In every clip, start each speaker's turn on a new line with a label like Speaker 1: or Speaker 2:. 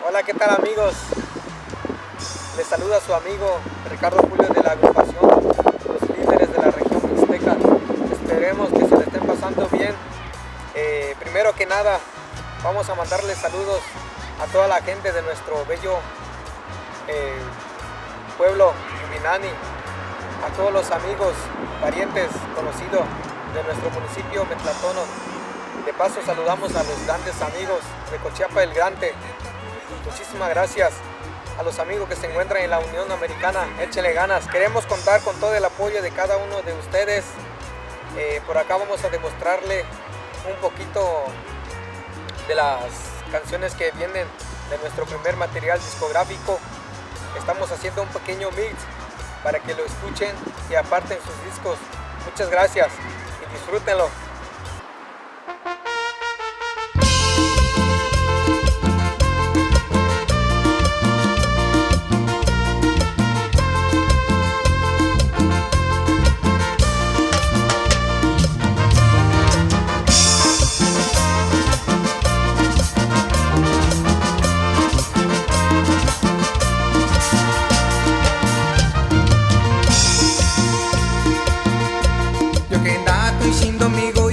Speaker 1: Hola, ¿qué tal amigos? Les saluda su amigo Ricardo Julio de la agrupación Los Líderes de la Región Mixteca. Esperemos que se le estén pasando bien. Primero que nada, vamos a mandarles saludos a toda la gente de nuestro bello pueblo Yuminani, a todos los amigos, parientes, conocidos de nuestro municipio Metlatono. De paso saludamos a los grandes amigos de Cochiapa del Grande. Muchísimas gracias a los amigos que se encuentran en la Unión Americana. Échenle ganas. Queremos contar con todo el apoyo de cada uno de ustedes. Por acá vamos a demostrarle un poquito de las canciones que vienen de nuestro primer material discográfico. Estamos haciendo un pequeño mix para que lo escuchen y aparten sus discos. Muchas gracias y disfrútenlo.
Speaker 2: Yo que ainda tô enchendo amigo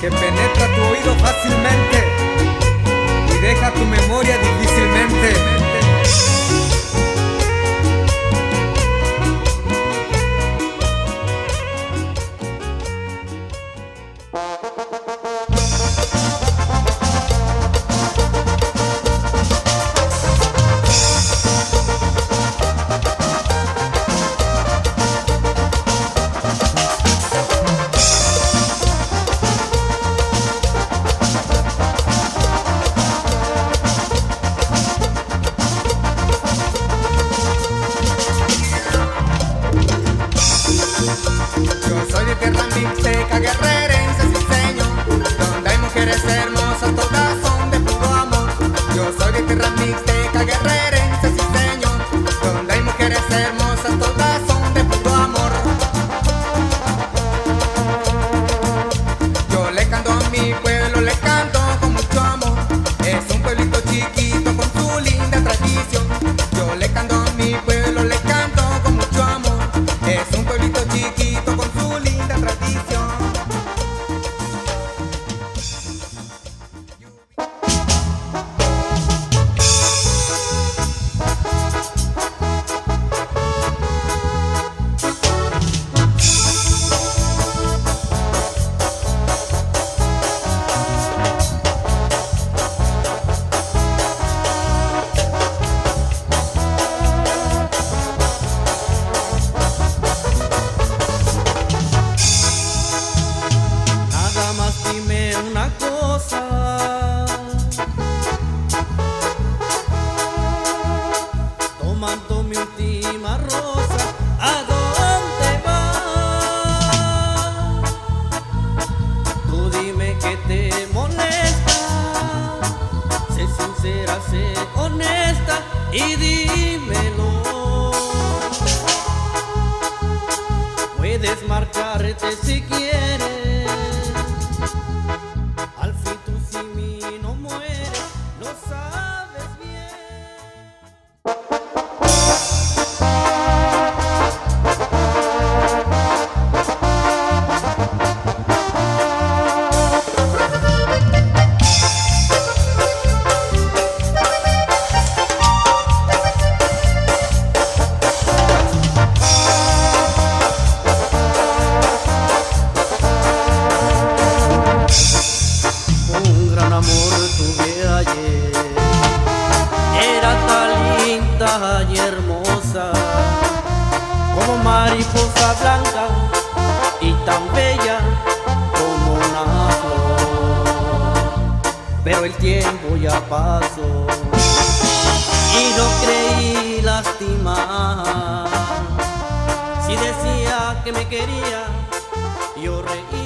Speaker 2: que penetra tu oído fácilmente y deja tu memoria difícilmente.
Speaker 3: Yo soy de tierra mixteca, guerrerense, ciseño, donde hay mujeres hermosas, todas son de puro amor. Yo soy de tierra mixteca, guerrerense, ciseño, donde hay mujeres hermosas, todas son de puro amor. Yo le canto a mi pueblo, le canto con mucho amor. Es un pueblito chiquito con su linda tradición. Yo le canto a mi pueblo, le canto con mucho amor. Es un pueblito chiquito con su linda tradición.
Speaker 4: Nada más dime una cosa, tomando mi última rosa, ¿a dónde vas? Tú dime que te molesta, sé sincera, sé honesta y dímelo. Puedes marcharte si quieres, al fin tú sin mí no mueres, lo sabes bien. Un gran amor tuve ayer, era tan linda y hermosa, como mariposa blanca y tan bella como una flor. Pero el tiempo ya pasó y no creí lastimar. Si decía que me quería, yo reí.